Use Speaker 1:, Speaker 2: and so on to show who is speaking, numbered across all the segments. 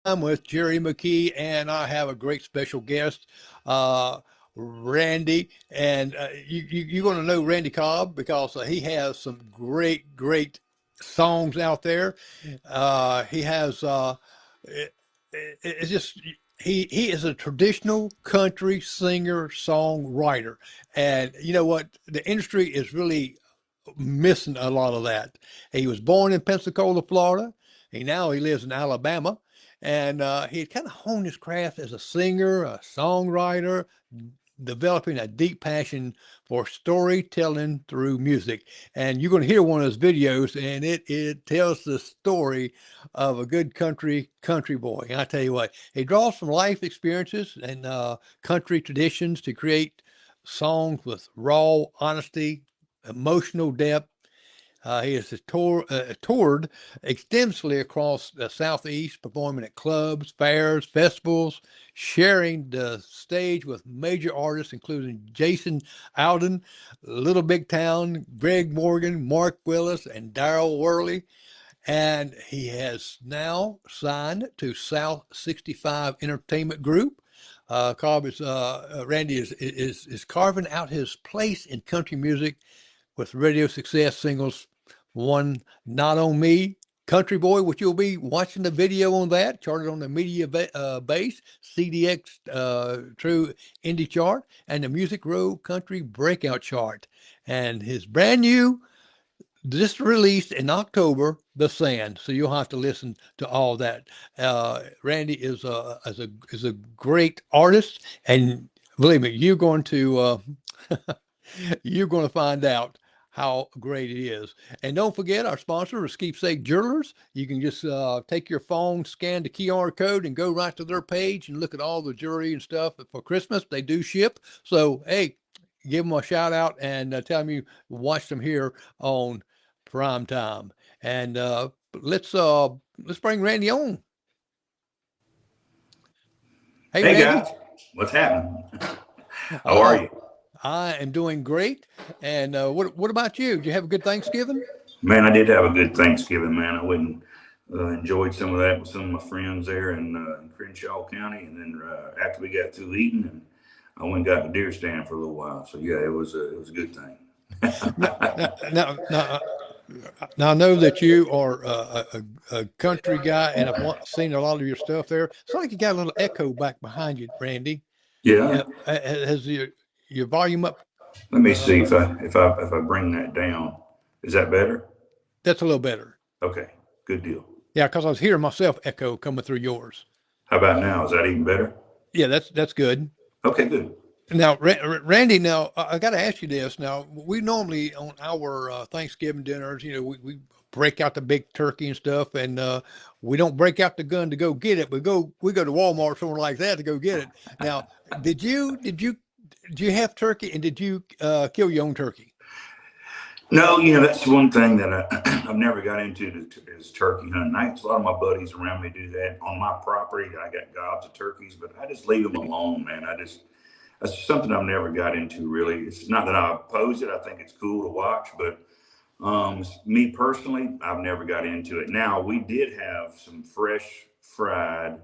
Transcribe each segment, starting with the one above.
Speaker 1: I'm with Jerry McKee, and I have a great special guest, uh, Randy. And you're going to know Randy Cobb because he has some great songs out there. He has it's just he is a traditional country singer songwriter, and you know what? The industry is really missing a lot of that. He was born in Pensacola, Florida. He lives in Alabama, and he kind of honed his craft as a singer, a songwriter, developing a deep passion for storytelling through music. And you're going to hear one of his videos, and it tells the story of a good country boy. And I tell you what, he draws from life experiences and country traditions to create songs with raw honesty, emotional depth. He has toured extensively across the Southeast, performing at clubs, fairs, festivals, sharing the stage with major artists, including Jason Alden, Little Big Town, Greg Morgan, Mark Willis, and Daryl Worley. And he has now signed to South 65 Entertainment Group. Cobb is Randy is carving out his place in country music with radio success singles one Not On Me, Country Boy, which you'll be watching the video on that, charted on the media base, CDX True Indie Chart, and the Music Row Country Breakout Chart. And his brand new, just released in October, The Sand. So you'll have to listen to all that. Randy is a great artist, and believe me, you're going to find out how great it is. And don't forget, our sponsor is Keepsake Jewelers. You can just take your phone, scan the QR code, and go right to their page and look at all the jewelry and stuff for Christmas. They do ship. So, hey, give them a shout out and tell them you watched them here on Prime Time. And let's bring Randy on. Hey,
Speaker 2: Hey
Speaker 1: Randy.
Speaker 2: guys, what's happening? How are
Speaker 1: Uh,
Speaker 2: you?
Speaker 1: I am doing great. And what about you? Did you have a good Thanksgiving?
Speaker 2: Man, I did have a good Thanksgiving, man. I went and enjoyed some of that with some of my friends there in Crenshaw County. And then after we got through eating, and I went and got the deer stand for a little while. So yeah, it was a good thing.
Speaker 1: Now, now, now, now I know that you are a country guy, and seen a lot of your stuff there. It's like you got a little echo back behind you, Randy.
Speaker 2: Yeah.
Speaker 1: Yeah, has your volume up?
Speaker 2: Let me
Speaker 1: Uh,
Speaker 2: see if I bring that down. Is that better?
Speaker 1: that's a little better.
Speaker 2: Okay, good deal.
Speaker 1: Yeah, because I was hearing myself echo coming through yours.
Speaker 2: How about now? Is that even better?
Speaker 1: Yeah, that's good.
Speaker 2: Okay, good.
Speaker 1: Now, Randy, now I got to ask you this. Now, we normally on our Thanksgiving dinners, we break out the big turkey and stuff, and we don't break out the gun to go get it. We go to Walmart or somewhere like that to go get it. Now, did you have turkey, and did you kill your own turkey?
Speaker 2: No, that's one thing that I've never got into is turkey hunting. A lot of my buddies around me do that on my property. I got gobs of turkeys, but I just leave them alone, man. That's something I've never got into really. It's not that I oppose it. I think it's cool to watch, but me personally, I've never got into it. Now, we did have some fresh fried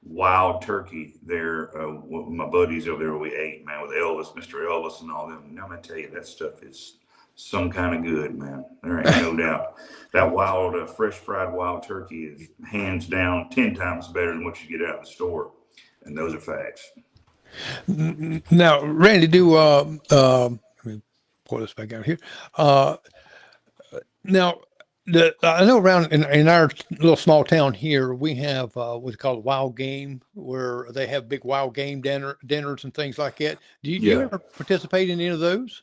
Speaker 2: wild turkey there with my buddies over there. We ate, man, with Elvis, Mr. Elvis, and all them. And I'm gonna tell you, that stuff is some kind of good, man. There ain't no doubt. That wild, fresh fried wild turkey is hands down 10 times better than what you get out of the store, and those are facts.
Speaker 1: Now, Randy, let me pull this back out here. Uh, Now, I know around in our little small town here, we have what's called wild game, where they have big wild game dinners and things like that. Do you
Speaker 2: Yeah.
Speaker 1: ever participate in any of those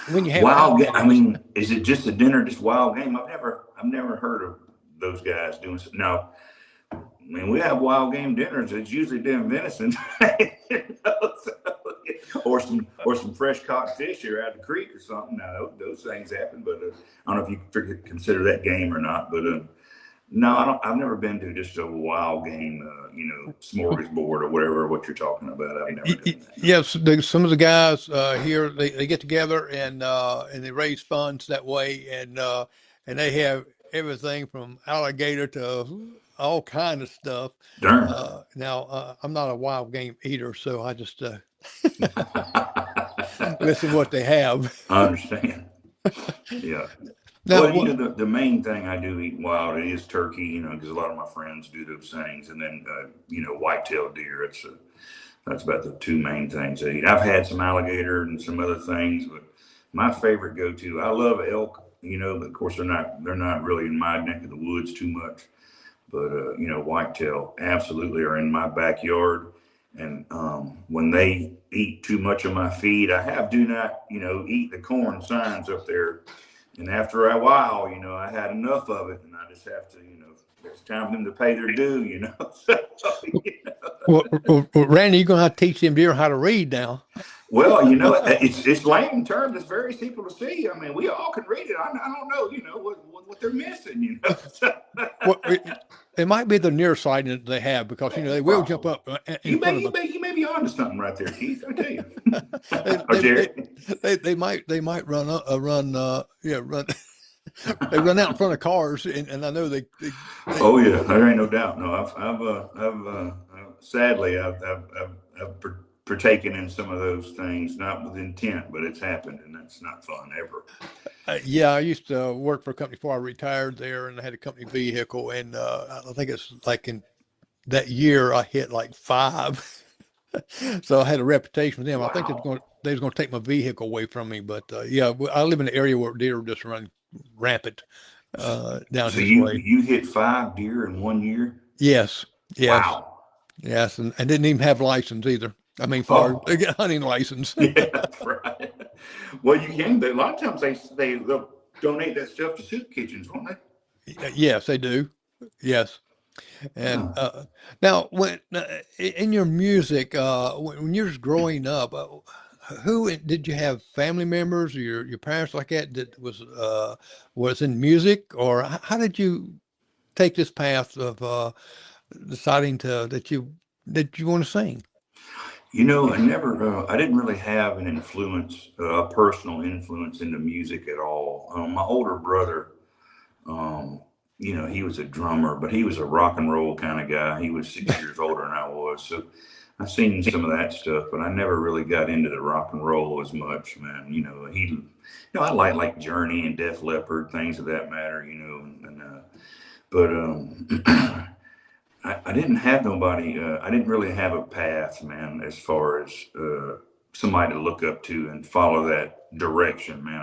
Speaker 1: when you have
Speaker 2: Wild game. I
Speaker 1: outdoors?
Speaker 2: mean, is it just a dinner, just wild game? I've never heard of those guys doing so. No, I mean, we have wild game dinners. It's usually damn venison, or some fresh caught fish here out of the creek or something. Now, those things happen, but I don't know if you consider that game or not. But no, I don't. I've never been to just a wild game, smorgasbord or whatever what you're talking about. I've never done that.
Speaker 1: Yes, some of the guys here they get together and they raise funds that way, and they have everything from alligator to all kind of stuff.
Speaker 2: Darn.
Speaker 1: Now, I'm not a wild game eater, so I just listen what they have.
Speaker 2: I understand. Yeah.
Speaker 1: Now,
Speaker 2: Well, you
Speaker 1: what?
Speaker 2: know, the main thing I do eat wild it is turkey, you know, because a lot of my friends do those things, and then you know, white-tailed deer. That's about the two main things I eat. I've had some alligator and some other things, but my favorite go-to. I love elk, you know, but of course they're not really in my neck of the woods too much. But you know, whitetail absolutely are in my backyard. And when they eat too much of my feed, I have do not, you know, eat the corn signs up there. And after a while, you know, I had enough of it, and I just have to, you know, it's time for them to pay their due, you know. So, you know.
Speaker 1: Randy, you're gonna have to teach them deer how to read now.
Speaker 2: Well, you know, it's layman terms. It's very simple to see. I mean, we all can read it. I don't know, you know, what they're missing, you know. So,
Speaker 1: Well, it might be the nearsighting that they have because they will jump
Speaker 2: possible.
Speaker 1: up in front of them.
Speaker 2: You may be onto something right there, Keith. I tell you,
Speaker 1: they,
Speaker 2: or
Speaker 1: they, they,
Speaker 2: Jerry.
Speaker 1: they might run they run out in front of cars and I know they
Speaker 2: Oh yeah, there ain't no doubt. No, sadly I've partaken in some of those things, not with intent, but it's happened, and that's not fun ever.
Speaker 1: yeah, I used to work for a company before I retired there, and I had a company vehicle, and I think it's like in that year I hit like five, so I had a reputation with them. I think
Speaker 2: Wow.
Speaker 1: they was going to take my vehicle away from me, but yeah, I live in an area where deer just run rampant down
Speaker 2: So
Speaker 1: this way.
Speaker 2: you hit 5 deer in 1 year?
Speaker 1: Yes, yes,
Speaker 2: Wow.
Speaker 1: yes, and I didn't even have license either. I mean, for
Speaker 2: Oh,
Speaker 1: hunting license.
Speaker 2: yeah, that's right. Well, you can. A lot of times they'll donate that stuff to soup kitchens, won't they?
Speaker 1: Yes, they do. Yes. And
Speaker 2: Huh.
Speaker 1: now, when in your music, when you was growing up, who did you have family members or your parents like that was in music, or how did you take this path of deciding that you want to sing?
Speaker 2: You know, I didn't really have an influence, a personal influence into music at all. My older brother, um, you know, he was a drummer, but he was a rock and roll kind of guy. He was 6 years older than I was. So I've seen some of that stuff, but I never really got into the rock and roll as much, man. I like Journey and Def Leppard, things of that matter, you know, but, I didn't have nobody. I didn't really have a path, man, as far as somebody to look up to and follow that direction, man.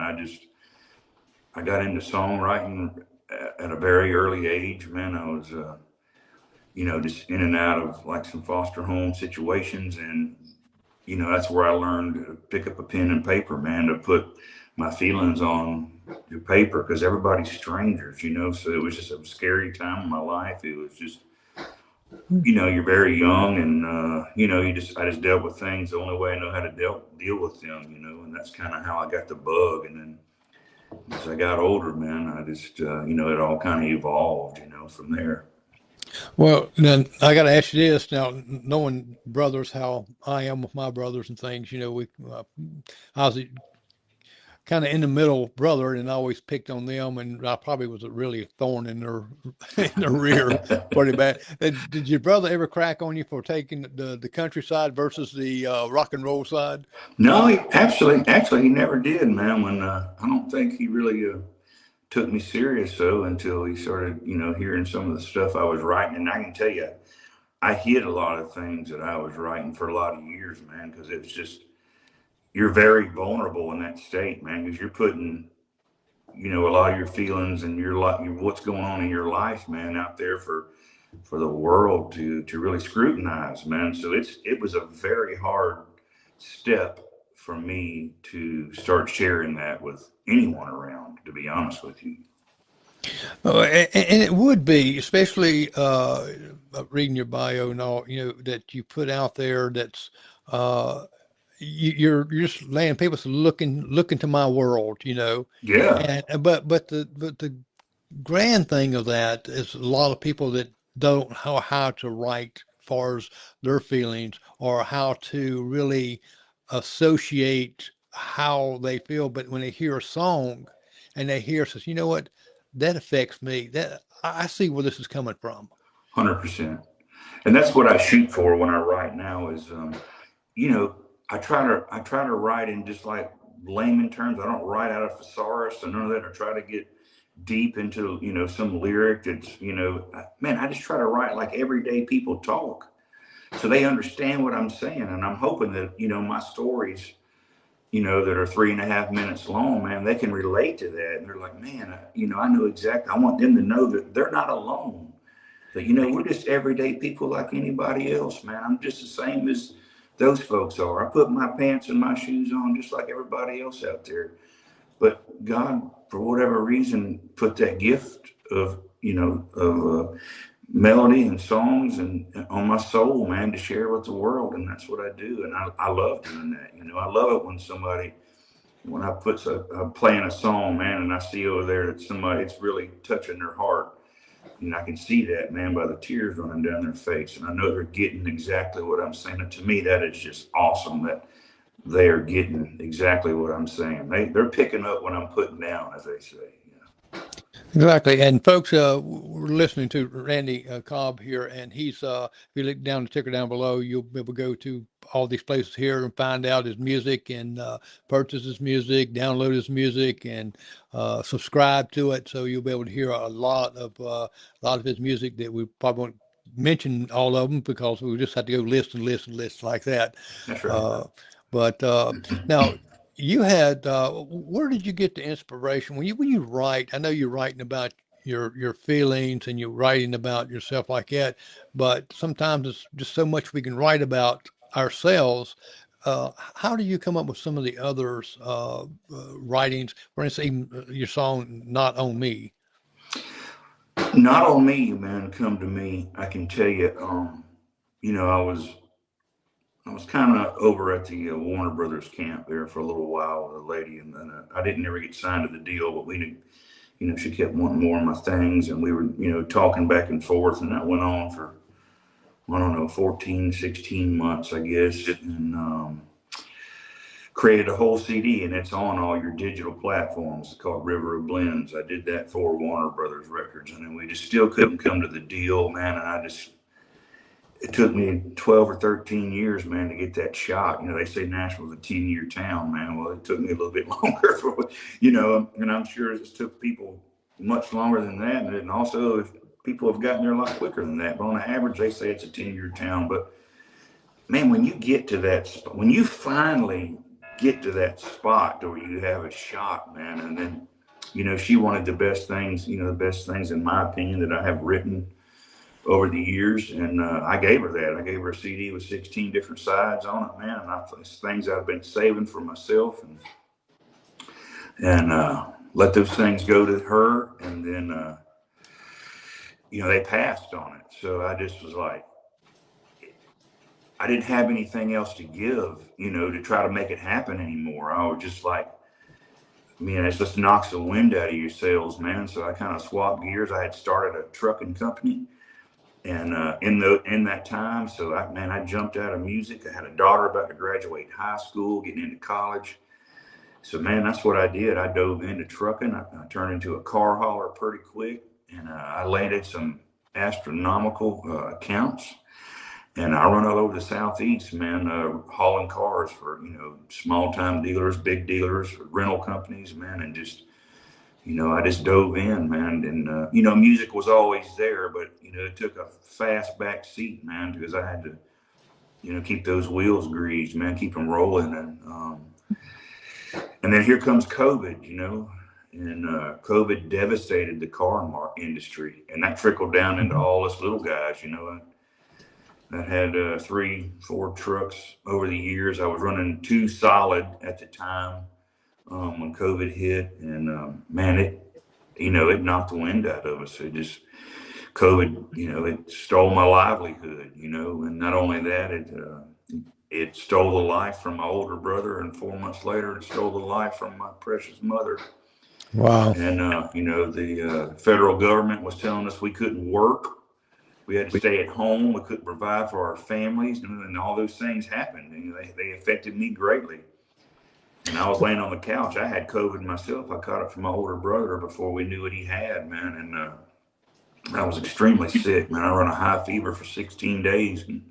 Speaker 2: I got into songwriting at a very early age, man. I was, you know, just in and out of like some foster home situations, and you know, that's where I learned to pick up a pen and paper, man, to put my feelings on the paper because everybody's strangers, you know. So it was just a scary time in my life. It was just you know, you're very young and, you know, I just dealt with things the only way I know how to deal with them, you know, and that's kind of how I got the bug. And then as I got older, man, I just, you know, it all kind of evolved, you know, from there.
Speaker 1: Well, then I got to ask you this now, knowing brothers, how I am with my brothers and things. I was kind of in the middle brother and I always picked on them and I probably was a really thorn in their in their rear pretty bad. Did your brother ever crack on you for taking the countryside versus the rock and roll side?
Speaker 2: No, actually, he never did, man. When I don't think he really took me serious though until he started, you know, hearing some of the stuff I was writing. And I can tell you, I hid a lot of things that I was writing for a lot of years, man, because it was just you're very vulnerable in that state, man, because you're putting you know a lot of your feelings and what's going on in your life, man, out there for the world to really scrutinize, man. So it was a very hard step for me to start sharing that with anyone around, to be honest with you.
Speaker 1: And it would be, especially reading your bio and all, that you put out there. That's uh, you're just laying people to look into my world,
Speaker 2: Yeah.
Speaker 1: and but the grand thing of that is a lot of people that don't know how to write far as their feelings or how to really associate how they feel. But when they hear a song and they hear says, you know what, that affects me. That I see where this is coming from.
Speaker 2: 100%. And that's what I shoot for when I write now is, you know, I try to write in just like layman terms. I don't write out of thesaurus and none of that. I try to get deep into, you know, some lyric that's, you know, man, I just try to write like everyday people talk so they understand what I'm saying. And I'm hoping that, you know, my stories, you know, that are 3.5 minutes long, man, they can relate to that. And they're like, man, you know, I know exactly. I want them to know that they're not alone. That, you know, we're just everyday people like anybody else, man. I'm just the same as those folks are. I put my pants and my shoes on just like everybody else out there. But God, for whatever reason, put that gift of, you know, of melody and songs and on my soul, man, to share with the world. And that's what I do. And I love doing that. You know, I love it when somebody, when I put playing a song, man, and I see over there that somebody, it's really touching their heart. And I can see that, man, by the tears running down their face. And I know they're getting exactly what I'm saying. And to me, that is just awesome that they are getting exactly what I'm saying. They're picking up what I'm putting down, as they say. You know?
Speaker 1: Exactly. And folks, we're listening to Randy Cobb here, and he's, if you look down the ticker down below, you'll be able to go to all these places here and find out his music and purchase his music, download his music, and subscribe to it. So you'll be able to hear a lot of his music that we probably won't mention all of them because we just have to go list and list and list like that.
Speaker 2: That's right.
Speaker 1: But now, you had where did you get the inspiration when you write? I know you're writing about your feelings and you're writing about yourself like that, but sometimes it's just so much we can write about ourselves. How do you come up with some of the others writings? For instance, even your song "Not on Me."
Speaker 2: Not on me, man. Come to me. I can tell you. You know, I was kind of over at the Warner Brothers camp there for a little while with a lady, and then I didn't ever get signed to the deal, but we knew, you know, she kept wanting more of my things, and we were, you know, talking back and forth, and that went on for, I don't know, 14, 16 months, I guess, and created a whole CD, and it's on all your digital platforms. It's called River of Blends. I did that for Warner Brothers Records, and then we just still couldn't come to the deal, man, and it took me 12 or 13 years, man, to get that shot. You know, they say Nashville's a 10-year town, man. Well, it took me a little bit longer for, you know, and I'm sure it took people much longer than that. And also, if people have gotten there a lot quicker than that. But on average, they say it's a 10-year town. But man, when you get to that, when you finally get to that spot where you have a shot, man, and then, you know, she wanted the best things, you know, the best things, in my opinion, that I have written over the years, and I gave her that. I gave her a CD with 16 different sides on it, man. And it's things I've been saving for myself, and let those things go to her. And then, you know, they passed on it. So I just was like, I didn't have anything else to give, you know, to try to make it happen anymore. I was just like, man, it just knocks the wind out of your sails, man. So I kind of swapped gears. I had started a trucking company. And in that time, so I jumped out of music. I had a daughter about to graduate high school, getting into college. So man, that's what I did. I dove into trucking. I turned into a car hauler pretty quick, and I landed some astronomical accounts. And I run all over the Southeast, man, hauling cars for, you know, small time dealers, big dealers, rental companies, man, and just, you know, I just dove in, man. And, you know, music was always there, but, you know, it took a fast back seat, man, because I had to, you know, keep those wheels greased, man, keep them rolling. And then here comes COVID, you know, and COVID devastated the car industry, and that trickled down into all us little guys, you know. I had 3-4 trucks over the years. I was running 2 solid at the time. When COVID hit, and man, it knocked the wind out of us. It just, COVID, you know, it stole my livelihood, you know, and not only that, it stole the life from my older brother, and 4 months later, it stole the life from my precious mother.
Speaker 1: Wow.
Speaker 2: And you know, the federal government was telling us we couldn't work, we had to stay at home, we couldn't provide for our families, and all those things happened. And they affected me greatly. And I was laying on the couch. I had COVID myself. I caught it from my older brother before we knew what he had, man. And I was extremely sick, man. I run a high fever for 16 days. And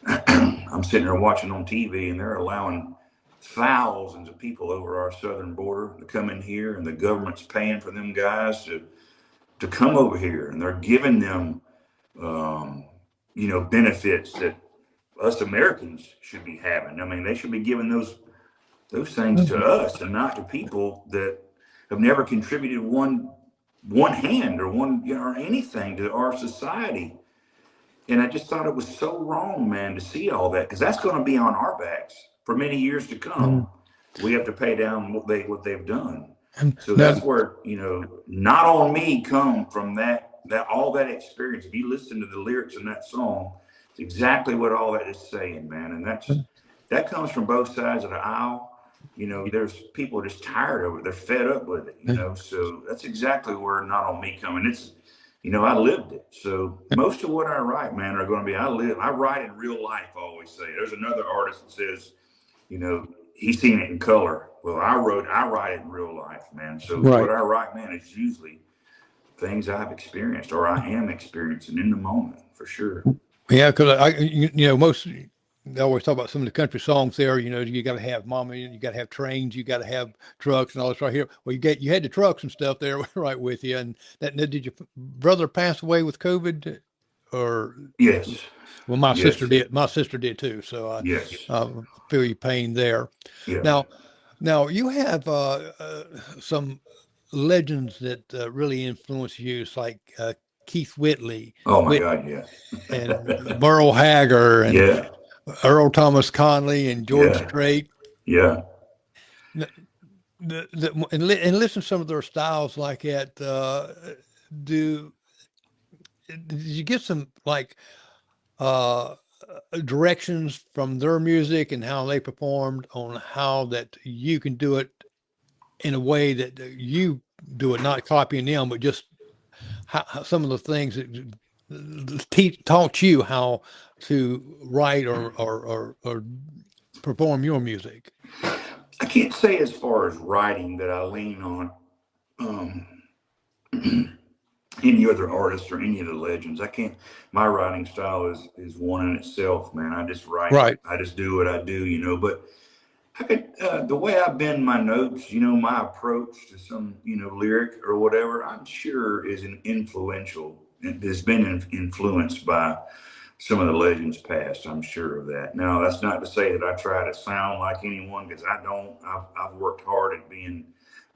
Speaker 2: I'm sitting there watching on TV, and they're allowing thousands of people over our southern border to come in here, and the government's paying for them guys to come over here, and they're giving them, um, benefits that us Americans should be having. I mean, they should be giving those things to us and not to people that have never contributed one hand or or anything to our society. And I just thought it was so wrong, man, to see all that, because that's going to be on our backs for many years to come. We have to pay down what they've done. So
Speaker 1: Now,
Speaker 2: that's where, not on me come from that all that experience. If you listen to the lyrics in that song, it's exactly what all that is saying, man. And that comes from both sides of the aisle. There's people just tired of it. They're fed up with it, so that's exactly where not on me coming. It's, I lived it. So most of what I write, man, are going to be, I write in real life. I always say there's another artist that says, he's seen it in color. Well, I write it in real life, man. So
Speaker 1: right.
Speaker 2: what I write, man, is usually things I've experienced or I am experiencing in the moment, for sure.
Speaker 1: Yeah, because most they always talk about some of the country songs there. You got to have mama, you got to have trains, you got to have trucks and all this right here. Well, you had the trucks and stuff there right with you. And did your brother pass away with COVID, or?
Speaker 2: Yes.
Speaker 1: Well, my
Speaker 2: Yes.
Speaker 1: sister did. My sister did too. So
Speaker 2: Yes.
Speaker 1: I feel your pain there.
Speaker 2: Yeah.
Speaker 1: Now you have some legends that really influence you. It's like Keith Whitley.
Speaker 2: Oh my God, yeah.
Speaker 1: And Burl Haggard and
Speaker 2: Yeah.
Speaker 1: Earl Thomas Conley and George
Speaker 2: Yeah.
Speaker 1: Strait.
Speaker 2: Yeah.
Speaker 1: And listen to some of their styles like that. Did you get some like directions from their music and how they performed on how that you can do it in a way that you do it, not copying them, but just how some of the things that taught you how to write or perform your music?
Speaker 2: I can't say as far as writing that I lean on any other artist or any of the legends. I can't. My writing style is one in itself, man. I just write.
Speaker 1: Right.
Speaker 2: I just do what I do, But I could the way I bend my notes, my approach to some lyric or whatever, I'm sure is an influential. It has been influenced by some of the legends past. I'm sure of that. Now, that's not to say that I try to sound like anyone, because I don't. I've worked hard at being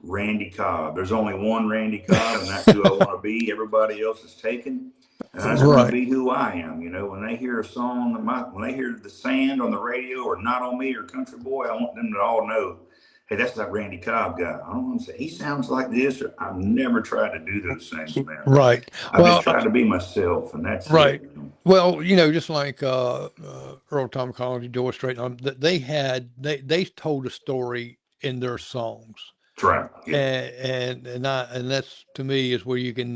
Speaker 2: Randy Cobb. There's only one Randy Cobb, and that's who I want to be. Everybody else is taken, and I just want to be who I am. When they hear a song, when they hear the Sand on the radio, or Not on Me, or Country Boy, I want them to all know, hey, that's that Randy Cobb guy. I don't want to say he sounds like this. Or I've never tried to do those things, man.
Speaker 1: Right.
Speaker 2: I just tried to be myself, and that's
Speaker 1: right.
Speaker 2: It.
Speaker 1: Well, just like Earl Thomas Conley, George Strait, they told a story in their songs.
Speaker 2: That's right.
Speaker 1: Yeah. And that's, to me, is where you can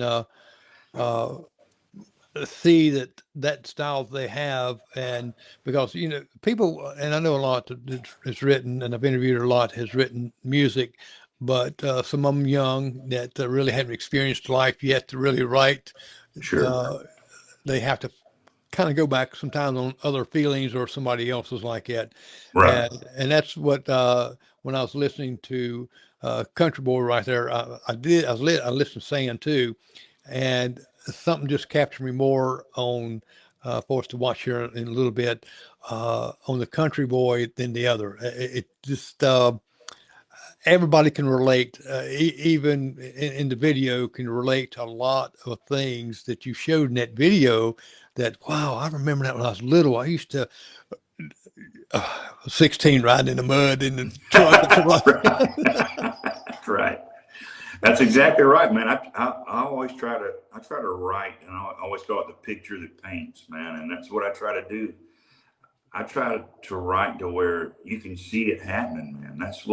Speaker 1: see that style they have. And because people, and I know a lot that is written, and I've interviewed a lot, has written music, but some of them young that really haven't experienced life yet to really write.
Speaker 2: Sure.
Speaker 1: They have to kind of go back sometimes on other feelings or somebody else's like that.
Speaker 2: Right.
Speaker 1: And that's what when I was listening to Country Boy right there, I listened to Sand too, and something just captured me more on for us to watch here in a little bit on the Country Boy than the other. It just everybody can relate, even in the video, can relate to a lot of things that you showed in that video. That, wow, I remember that when I was little. I used to 16 riding in the mud in the
Speaker 2: truck. Right. That's exactly right, man. I always try to write, and I always call it the picture that paints, man. And that's what I try to do. I try to write to where you can see it happening, man. That's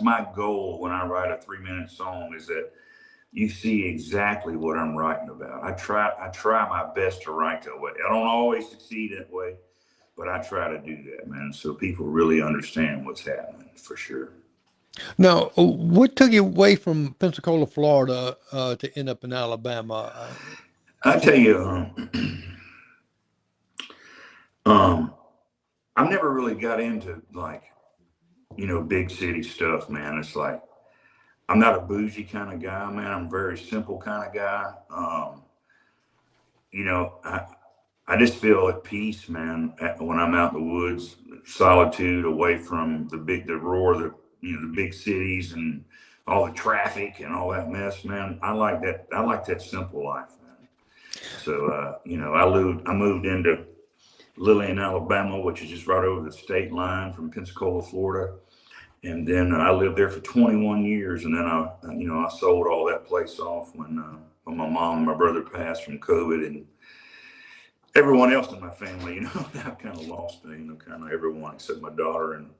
Speaker 2: my goal when I write a 3-minute song, is that you see exactly what I'm writing about. I try my best to write that way. I don't always succeed that way, but I try to do that, man, so people really understand what's happening, for sure.
Speaker 1: Now, what took you away from Pensacola, Florida, to end up in Alabama?
Speaker 2: I tell you, um, I've never really got into like, big city stuff, man. It's like, I'm not a bougie kind of guy, man. I'm a very simple kind of guy. You know, I just feel at peace, man, when I'm out in the woods, solitude, away from the roar, the big cities and all the traffic and all that mess, man. I like that. I like that simple life, man. So, I moved into Lillian, Alabama, which is just right over the state line from Pensacola, Florida. And then I lived there for 21 years. And then I sold all that place off when my mom and my brother passed from COVID, and everyone else in my family, I've kind of lost, kind of everyone except my daughter. And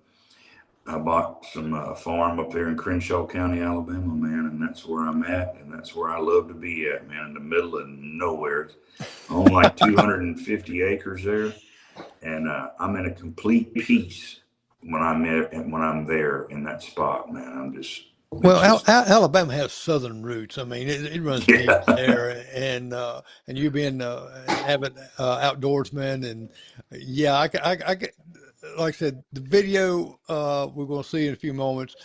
Speaker 2: I bought some farm up there in Crenshaw County, Alabama, man. And that's where I'm at. And that's where I love to be at, man, in the middle of nowhere. I own like 250 acres there. And I'm in a complete peace when I'm there in that spot, man.
Speaker 1: Well, Alabama has southern roots. I mean, it runs deep
Speaker 2: Yeah.
Speaker 1: there, and you being an avid outdoorsman, and yeah, like I said, the video we're going to see in a few moments.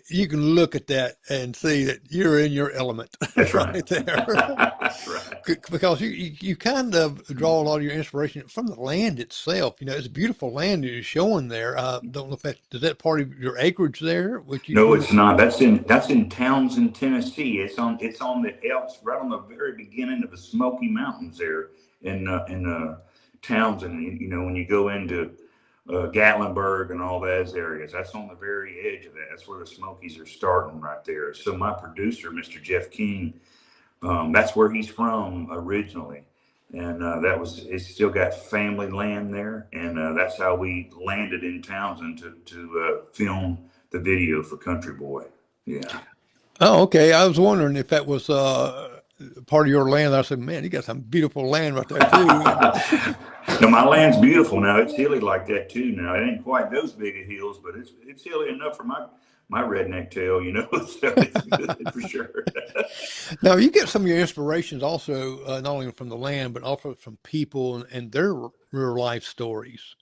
Speaker 1: You can look at that and see that you're in your element
Speaker 2: That's right.
Speaker 1: right there.
Speaker 2: That's right.
Speaker 1: Because you kind of draw a lot of your inspiration from the land itself. It's a beautiful land that you're showing there. Don't know if is that part of your acreage there, which
Speaker 2: No, it's not. That's in Townsend, Tennessee. It's on the Elks, right on the very beginning of the Smoky Mountains there in Townsend. When you go into Gatlinburg and all those areas, that's on the very edge of that. That's where the Smokies are starting right there. So my producer, Mr. Jeff King, that's where he's from originally. And it's still got family land there. And that's how we landed in Townsend to film the video for Country Boy. Yeah.
Speaker 1: Oh, okay. I was wondering if that was part of your land. I said, man, you got some beautiful land right there too.
Speaker 2: No, my land's beautiful now. It's hilly like that too. Now it ain't quite those big of hills, but it's hilly enough for my redneck tail, So it's good for sure.
Speaker 1: Now, you get some of your inspirations also, not only from the land, but also from people and their real life stories.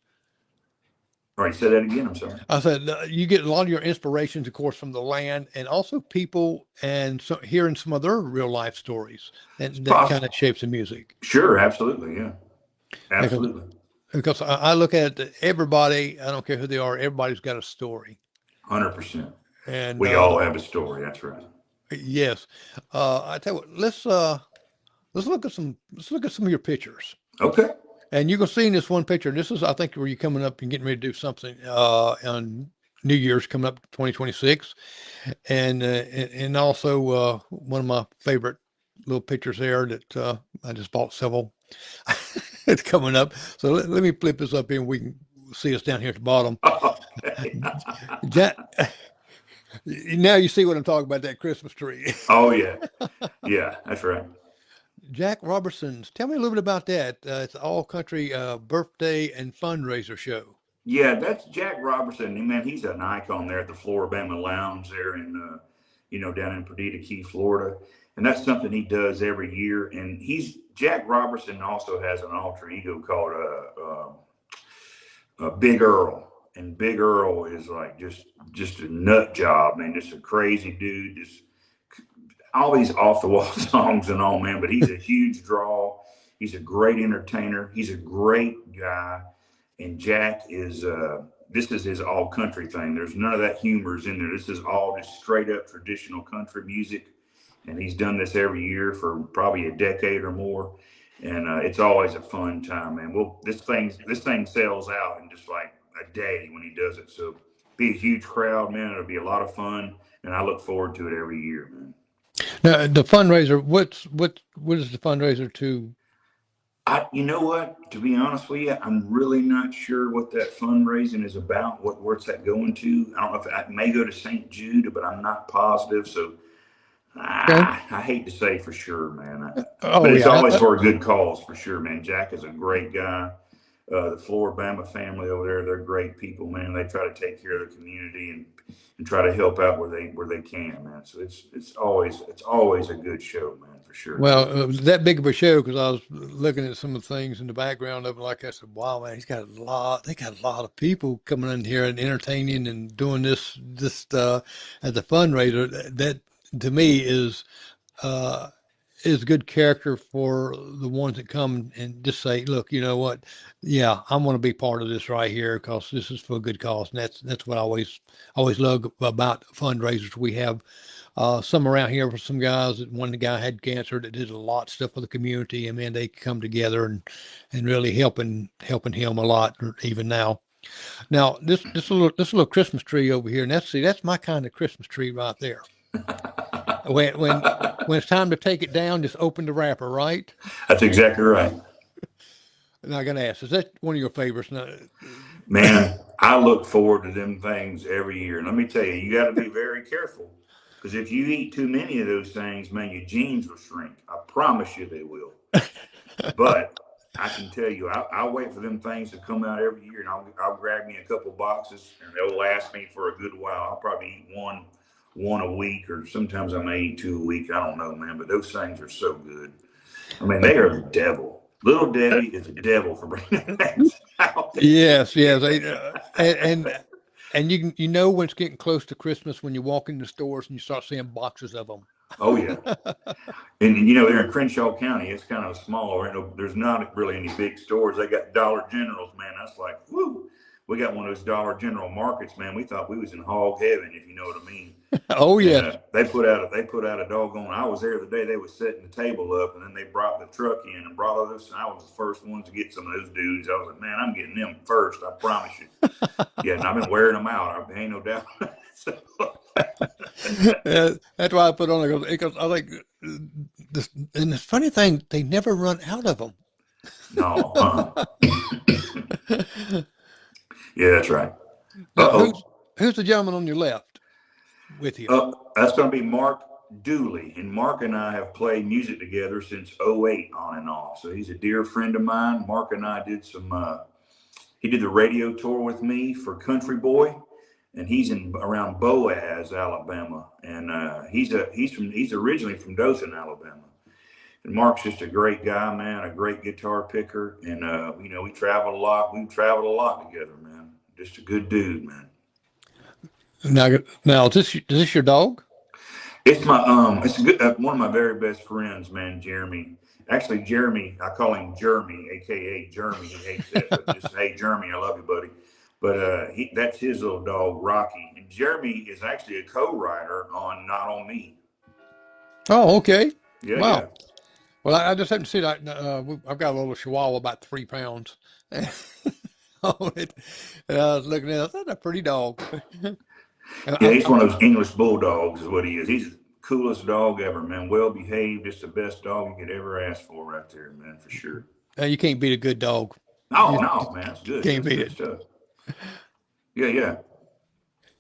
Speaker 2: All right, say that again. I'm sorry.
Speaker 1: I said you get a lot of your inspirations, of course, from the land and also people and hearing some of their real life stories, and that kind of shapes the music.
Speaker 2: Sure, absolutely, yeah, absolutely.
Speaker 1: Because I look at everybody, I don't care who they are, everybody's got a story.
Speaker 2: 100%.
Speaker 1: And
Speaker 2: we all have a story. That's right.
Speaker 1: Yes. I tell you what, let's look at some of your pictures.
Speaker 2: Okay.
Speaker 1: And you can see in this one picture, this is, I think, where you're coming up and getting ready to do something on New Year's coming up 2026. And also one of my favorite little pictures there that I just bought several. It's coming up. So let me flip this up here and we can see us down here at the bottom.
Speaker 2: Okay.
Speaker 1: Now you see what I'm talking about, that Christmas tree.
Speaker 2: Oh, yeah. Yeah, that's right.
Speaker 1: Jack Robertson's. Tell me a little bit about that. It's an all country birthday and fundraiser show.
Speaker 2: Yeah, that's Jack Robertson. Man, he's an icon there at the Floribama Lounge there down in Perdita Key, Florida. And that's something he does every year. And Jack Robertson also has an alter ego called Big Earl. And Big Earl is like just a nut job, man. Just a crazy dude. Just all these off the wall songs and all, man. But he's a huge draw. He's a great entertainer. He's a great guy. And Jack is this is his all country thing. There's none of that humors in there. This is all just straight up traditional country music. And he's done this every year for probably a decade or more. And it's always a fun time, man. Well, this thing sells out in just like a day when he does it. So be a huge crowd, man. It'll be a lot of fun. And I look forward to it every year, man.
Speaker 1: Now, the fundraiser, what is the fundraiser to?
Speaker 2: You know what? To be honest with you, I'm really not sure what that fundraising is about. Where's that going to? I don't know if I may go to St. Jude, but I'm not positive. So I hate to say for sure, man. But it's always for a good cause, for sure, man. Jack is a great guy. the Floribama family over there. They're great people, man. They try to take care of the community and try to help out where they can, man. So it's always a good show, man, for sure.
Speaker 1: Well, that big of a show because I was looking at some of the things in the background of it. Like I said, wow, man, he's got a lot. They got a lot of people coming in here and entertaining and doing this as a fundraiser. That to me uh, is good character for the ones that come and just say, look, you know what? Yeah, I'm going to be part of this right here because this is for a good cause. And that's what I always love about fundraisers. We have some around here for some guys that one guy had cancer that did a lot of stuff for the community. And man, they come together and really helping him a lot even now. Now this little Christmas tree over here, and that's my kind of Christmas tree right there. When it's time to take it down, just open the wrapper, right?
Speaker 2: That's exactly right.
Speaker 1: And I'm gonna ask, is that one of your favorites? Now,
Speaker 2: Man, I look forward to them things every year. And let me tell you, you got to be very careful because if you eat too many of those things, man, your genes will shrink. I promise you they will. But I can tell you, I'll wait for them things to come out every year, and I'll grab me a couple boxes, and they'll last me for a good while. I'll probably eat one a week, or sometimes I may eat two a week. I don't know, man, but those things are so good. I mean, they are the devil. Little Debbie is a devil for bringing things out.
Speaker 1: yes, and you know when it's getting close to Christmas when you walk in the stores and you start seeing boxes of them.
Speaker 2: Oh yeah, and you know they're in Crenshaw County. It's kind of small. There's not really any big stores. They got Dollar Generals, man. That's like, whoo. We got one of those Dollar General markets, man. We thought we was in hog heaven, if you know what I mean.
Speaker 1: Oh yeah.
Speaker 2: They put out a doggone. I was there the day they was setting the table up, and then they brought the truck in and brought all those. And I was the first one to get some of those dudes. I was like, man, I'm getting them first. I promise you. Yeah, and I've been wearing them out. Ain't no doubt. So.
Speaker 1: Yeah, that's why I put on it because I think this. And the funny thing, they never run out of them.
Speaker 2: No. Yeah, that's right.
Speaker 1: Now, who's the gentleman on your left with you?
Speaker 2: That's going to be Mark Dooley. And Mark and I have played music together since '08 on and off. So he's a dear friend of mine. Mark and I did he did the radio tour with me for Country Boy. And he's around Boaz, Alabama. And he's originally from Dothan, Alabama. And Mark's just a great guy, man, a great guitar picker. And, you know, we traveled a lot. We've traveled a lot together, man. Just a good dude, man.
Speaker 1: Now is this your dog?
Speaker 2: It's it's a good, one of my very best friends, man, Jeremy. Actually, Jeremy, I call him Jeremy, AKA Jeremy. He hates that, but just, hey, Jeremy, I love you, buddy. But that's his little dog, Rocky. And Jeremy is actually a co-writer on Not On Me.
Speaker 1: Oh, okay.
Speaker 2: Yeah,
Speaker 1: wow.
Speaker 2: yeah.
Speaker 1: Well, I just haven't seen that. I've got a little Chihuahua about 3 pounds on it. And I was looking at it. That's a pretty dog.
Speaker 2: Yeah, he's one of those English bulldogs is what he is. He's the coolest dog ever, man. Well behaved. Just the best dog you could ever ask for right there, man, for sure.
Speaker 1: You can't beat a good dog.
Speaker 2: Oh, no, man. It's good.
Speaker 1: Can't beat it.
Speaker 2: Stuff. Yeah, yeah.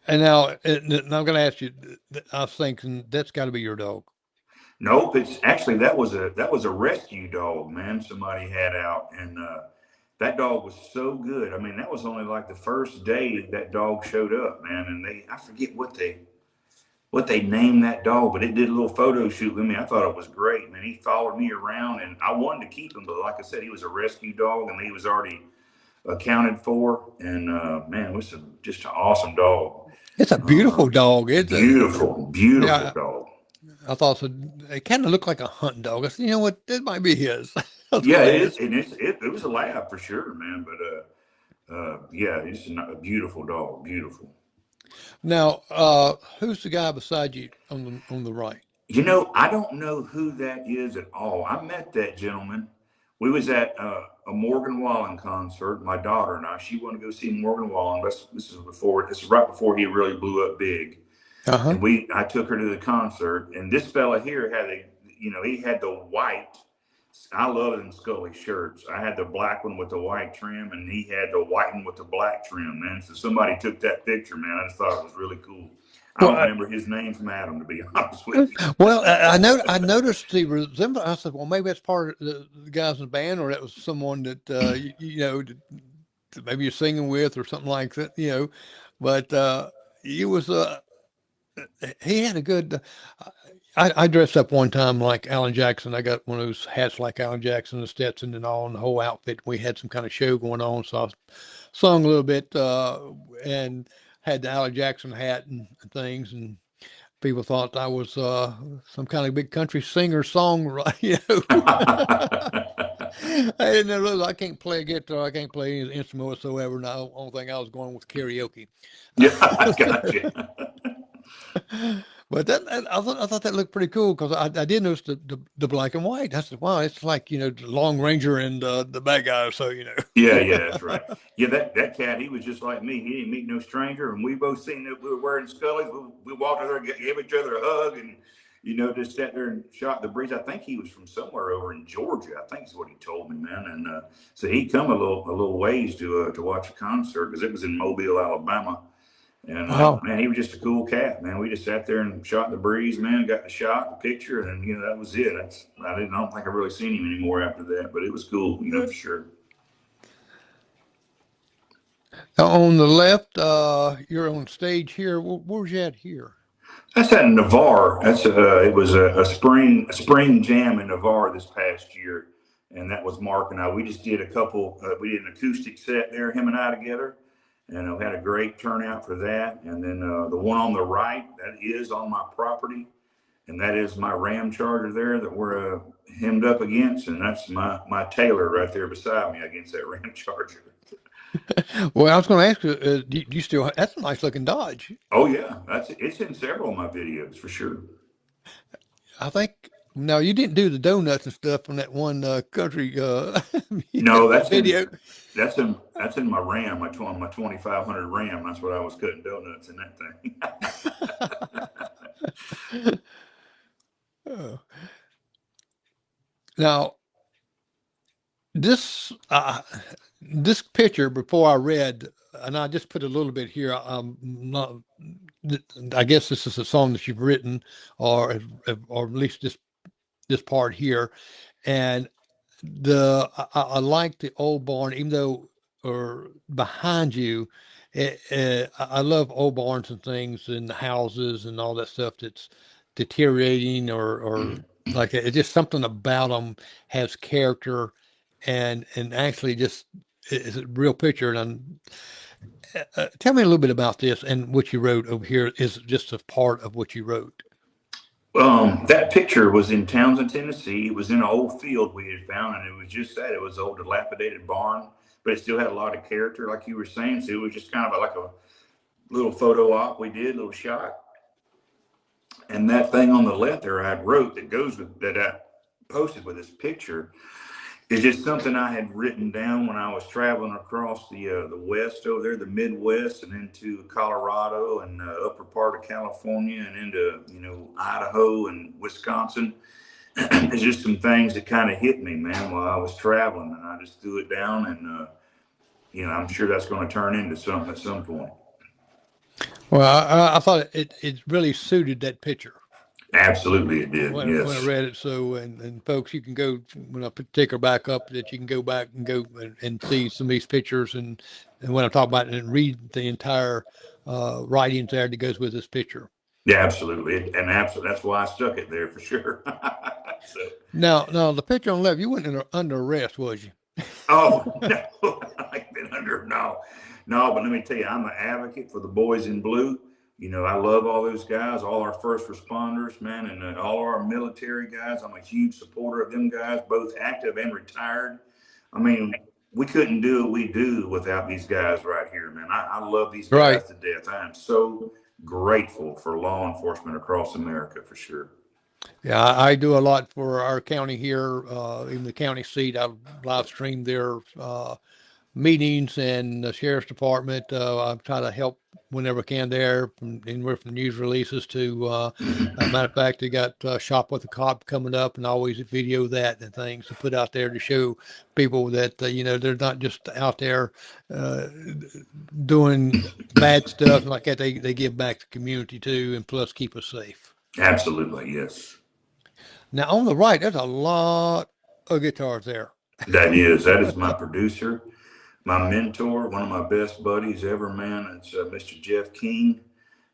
Speaker 1: And now I'm going to ask you, I was thinking that's got to be your dog.
Speaker 2: Nope, it's actually that was a rescue dog, man. Somebody had out, and that dog was so good. I mean, that was only like the first day that dog showed up, man. And I forget what they named that dog, but it did a little photo shoot with me. I thought it was great, man. He followed me around, and I wanted to keep him, but like I said, he was a rescue dog, and he was already accounted for. And man, it was just an awesome dog.
Speaker 1: It's a beautiful dog. It's
Speaker 2: beautiful dog.
Speaker 1: I thought so. It kind of looked like a hunting dog. I said, you know what? It might be his.
Speaker 2: Yeah, it is. And it was a lab for sure, man. But yeah, it's a beautiful dog. Beautiful.
Speaker 1: Now, who's the guy beside you on the right?
Speaker 2: You know, I don't know who that is at all. I met that gentleman. We was at a Morgan Wallen concert. My daughter and I. She wanted to go see Morgan Wallen. This is right before he really blew up big. Uh-huh. And I took her to the concert, and this fella here he had the white I love it in Scully shirts. I had the black one with the white trim, and he had the white one with the black trim, man. So somebody took that picture, man. I just thought it was really cool. I don't
Speaker 1: Well,
Speaker 2: remember his name from Adam, to be honest with you.
Speaker 1: well, I noticed the resemblance. I said, well, maybe that's part of the guys in the band, or that was someone that you know that maybe you're singing with, or something like that. You know, but he was he had a good. I dressed up one time like Alan Jackson. I got one of those hats like Alan Jackson, the Stetson and all, and the whole outfit. We had some kind of show going on, so I sung a little bit and had the Alan Jackson hat and things, and people thought I was some kind of big country singer songwriter. You know, I didn't know. I can't play a guitar. I can't play any instrument whatsoever. No, only thing I was going with karaoke.
Speaker 2: Yeah, I got you.
Speaker 1: But I thought that looked pretty cool because I did notice the black and white. I said, wow, it's like, you know, the Long Ranger and the bad guy. So, you
Speaker 2: Yeah,
Speaker 1: know.
Speaker 2: yeah, that's right. Yeah, that cat, he was just like me. He didn't meet no stranger, and we both seen that we were wearing Scullies. We walked over there, gave each other a hug, and just sat there and shot the breeze. I think he was from somewhere over in Georgia. I think is what he told me, man. And so he come a little ways to watch a concert because it was in Mobile, Alabama. And
Speaker 1: Wow.
Speaker 2: man, he was just a cool cat, man. We just sat there and shot the breeze, man. Got the shot, the picture, and that was it. I don't think I really seen him anymore after that, but it was cool, for sure.
Speaker 1: Now, on the left, you're on stage here. Where's you at here?
Speaker 2: That's at Navarre. It was a spring jam in Navarre this past year, and that was Mark and I. We just did a couple. We did an acoustic set there, him and I together, and we had a great turnout for that. And then the one on the right, that is on my property, and that is my Ram Charger there that we're hemmed up against, and that's my Taylor right there beside me against that Ram Charger.
Speaker 1: Well, I was going to ask you, do you still, that's a nice looking Dodge.
Speaker 2: Oh yeah, it's in several of my videos for sure.
Speaker 1: I think, no, you didn't do the donuts and stuff on that one country
Speaker 2: No,
Speaker 1: video.
Speaker 2: that's in my Ram, my 2500 Ram. That's what I was cutting donuts in that thing.
Speaker 1: Oh. Now, this this picture before I read, and I just put a little bit here. Not, I guess this is a song that you've written, or at least this part here, and I like the old barn, even though or behind you. I love old barns and things and houses and all that stuff that's deteriorating or like it's just something about them has character and actually just is a real picture. And tell me a little bit about this and what you wrote over here is just a part of what you wrote.
Speaker 2: That picture was in Townsend, Tennessee. It was in an old field we had found, and it was just that. It was an old dilapidated barn, but it still had a lot of character, like you were saying. So it was just kind of like a little photo op we did, a little shot. And that thing on the left there I wrote that goes with that I posted with this picture is just something I had written down when I was traveling across the West over there, the Midwest, and into Colorado and upper part of California and into Idaho and Wisconsin. It's just some things that kind of hit me, man, while I was traveling, and I just threw it down, and I'm sure that's going to turn into something at some point.
Speaker 1: Well, I thought it really suited that picture.
Speaker 2: Absolutely, it did.
Speaker 1: When
Speaker 2: Yes.
Speaker 1: I read it. So, and folks, you can go when I take her back up, that you can go back and go and see some of these pictures, and when I talk about it and read the entire writings there that goes with this picture.
Speaker 2: Yeah, absolutely, and absolutely, that's why I stuck it there for sure. So.
Speaker 1: Now, the picture on the left, you weren't under arrest, was you?
Speaker 2: Oh no, I've been under no. But let me tell you, I'm an advocate for the boys in blue. I love all those guys, all our first responders, man, and all our military guys. I'm a huge supporter of them guys, both active and retired. I mean, we couldn't do what we do without these guys right here, man. I love these guys to death. I am so grateful for law enforcement across America, for sure.
Speaker 1: Yeah, I do a lot for our county here, even the county seat. I live stream their meetings and the sheriff's department. I try to help whenever I can there, anywhere from news releases to, matter of fact, they got Shop with a Cop coming up, and I always video that and things to put out there to show people that, they're not just out there uh, doing bad stuff like that. They give back to the community too, and plus keep us safe.
Speaker 2: Absolutely, yes.
Speaker 1: Now on the right, there's a lot of guitars there.
Speaker 2: That is my producer, my mentor, one of my best buddies ever, man. It's Mr. Jeff King.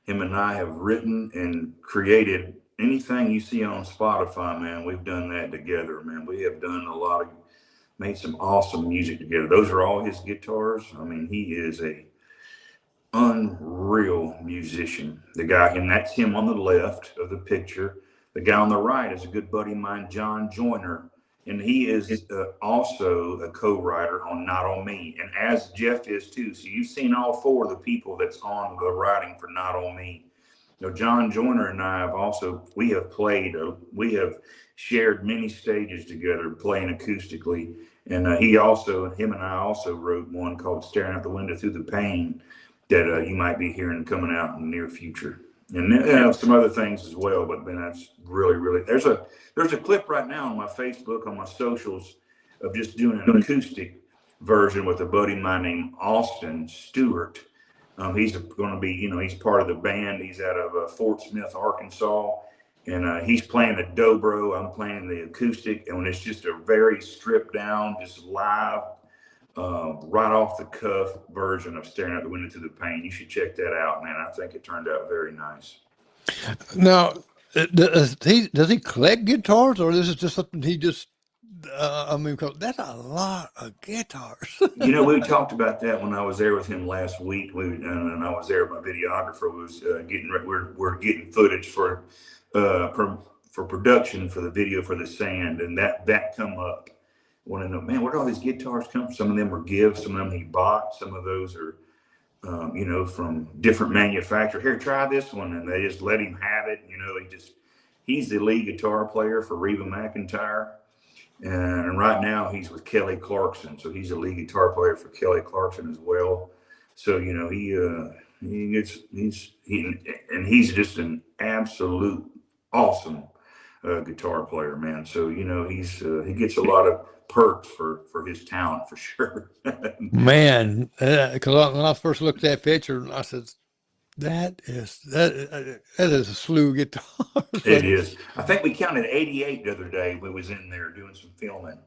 Speaker 2: Him and I have written and created anything you see on Spotify, man. We've done that together, man. We have done made some awesome music together. Those are all his guitars. I mean, he is a unreal musician. The guy, and that's him on the left of the picture. The guy on the right is a good buddy of mine, John Joyner, and he is also a co-writer on Not On Me, and as Jeff is too. So you've seen all four of the people that's on the writing for Not On Me. John Joyner and I we have shared many stages together playing acoustically, and him and I also wrote one called Staring Out the Window Through the Pain that you might be hearing coming out in the near future. And some other things as well, but man, that's really, there's a clip right now on my Facebook, on my socials, of just doing an acoustic version with a buddy of mine named Austin Stewart. He's going to be, he's part of the band. He's out of Fort Smith, Arkansas, and he's playing the dobro. I'm playing the acoustic, and it's just a very stripped down, just live, right off the cuff version of Staring Out the Window Through the Pain. You should check that out, man. I think it turned out very nice.
Speaker 1: Now, does he collect guitars, or this is just something he just? I mean, 'cause that's a lot of guitars.
Speaker 2: We talked about that when I was there with him last week. And I was there. My videographer was getting. We're getting footage for production for the video for the sand, and that come up. Want to know, man, where do all these guitars come from? Some of them are gifts, some of them he bought, some of those are, from different manufacturers. Here, try this one, and they just let him have it. He's the lead guitar player for Reba McEntire, and right now he's with Kelly Clarkson, so he's a lead guitar player for Kelly Clarkson as well. So he's just an absolute awesome guitar player, man. So he gets a lot of perks for his talent, for sure.
Speaker 1: Man, because when I first looked at that picture, I said, that is a slew of guitars.
Speaker 2: It is. I think we counted 88 the other day. We was in there doing some filming,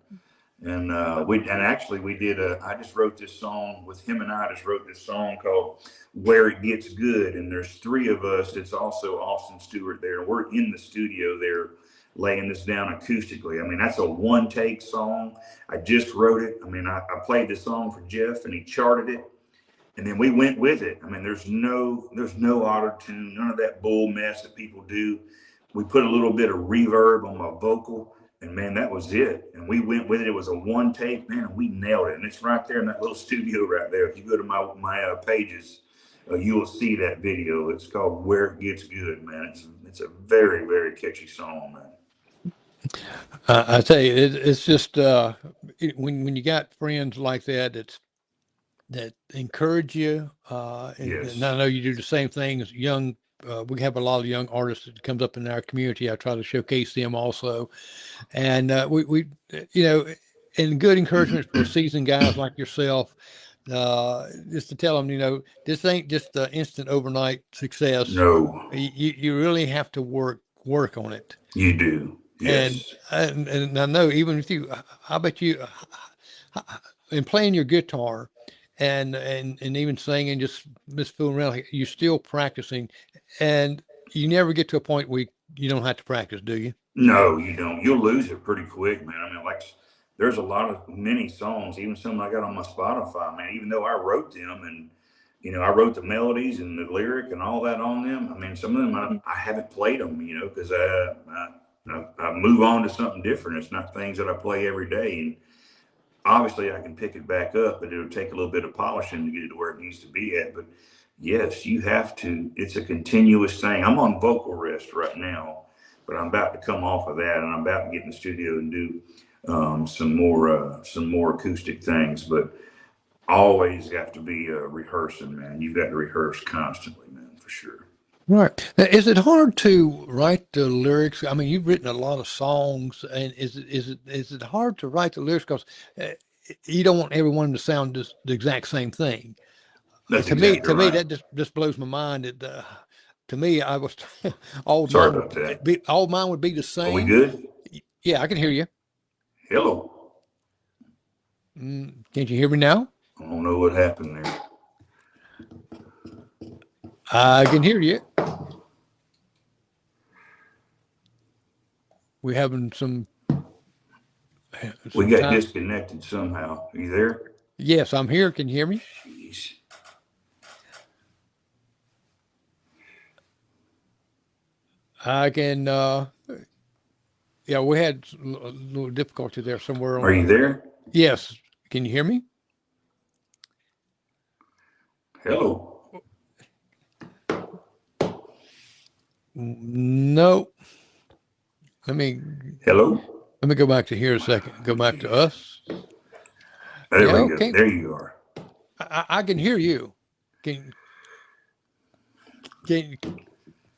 Speaker 2: and we did I just wrote this song with him, and I just wrote this song called Where It Gets Good, and there's three of us. It's also Austin Stewart there, and we're in the studio there laying this down acoustically. I mean, that's a one take song. I just wrote it. I mean, I played the song for Jeff, and he charted it, and then we went with it. I mean, there's no auto tune, none of that bull mess that people do. We put a little bit of reverb on my vocal, and man, that was it. And we went with it. It was a one take, man, and we nailed it. And it's right there in that little studio right there. If you go to my pages, you will see that video. It's called Where It Gets Good, man. It's a very, very catchy song, man.
Speaker 1: I tell you, it's just when you got friends like that encourage you,
Speaker 2: Yes.
Speaker 1: and I know you do the same thing as young. We have a lot of young artists that comes up in our community. I try to showcase them also, and we and good encouragement for seasoned guys like yourself. Just to tell them, this ain't just an instant overnight success.
Speaker 2: No.
Speaker 1: You really have to work on it.
Speaker 2: You do. Yes.
Speaker 1: And I know even with you, I bet you, in playing your guitar and even singing, just fooling around, like, you're still practicing, and you never get to a point where you don't have to practice, do you?
Speaker 2: No, you don't. You'll lose it pretty quick, man. I mean, like, there's many songs, even some I got on my Spotify, man, even though I wrote them, and I wrote the melodies and the lyric and all that on them. I mean, some of them I haven't played them, because I move on to something different. It's not things that I play every day. And obviously I can pick it back up, but it'll take a little bit of polishing to get it to where it needs to be at. But yes, you have to. It's a continuous thing. I'm on vocal rest right now, but I'm about to come off of that, and I'm about to get in the studio and do some more acoustic things. But always have to be rehearsing, man. You've got to rehearse constantly, man, for sure.
Speaker 1: Right. Now, is it hard to write the lyrics? I mean, you've written a lot of songs, and is it hard to write the lyrics because uh, you don't want everyone to sound just the exact same thing?
Speaker 2: That's
Speaker 1: To me,
Speaker 2: exactly
Speaker 1: to me,
Speaker 2: right.
Speaker 1: that just blows my mind. To me, I was all
Speaker 2: Sorry
Speaker 1: mine
Speaker 2: about
Speaker 1: would
Speaker 2: that.
Speaker 1: be all mine would be the
Speaker 2: Are we
Speaker 1: same.
Speaker 2: good?
Speaker 1: Yeah, I can hear you.
Speaker 2: Hello.
Speaker 1: Can't you hear me now?
Speaker 2: I don't know what happened there.
Speaker 1: I can hear you. We're having
Speaker 2: We
Speaker 1: some
Speaker 2: got
Speaker 1: time.
Speaker 2: disconnected somehow. Are you there?
Speaker 1: Yes, I'm here. Can you hear me?
Speaker 2: Jeez.
Speaker 1: I can. Yeah, we had a little difficulty there somewhere
Speaker 2: Are
Speaker 1: on.
Speaker 2: you there?
Speaker 1: Yes, can you hear me?
Speaker 2: Hello.
Speaker 1: No. Let me
Speaker 2: Hello.
Speaker 1: let me go back to here a second. Go back to
Speaker 2: Jeez.
Speaker 1: us.
Speaker 2: There
Speaker 1: Yeah,
Speaker 2: we go.
Speaker 1: okay.
Speaker 2: There you are.
Speaker 1: I can hear you. Can can can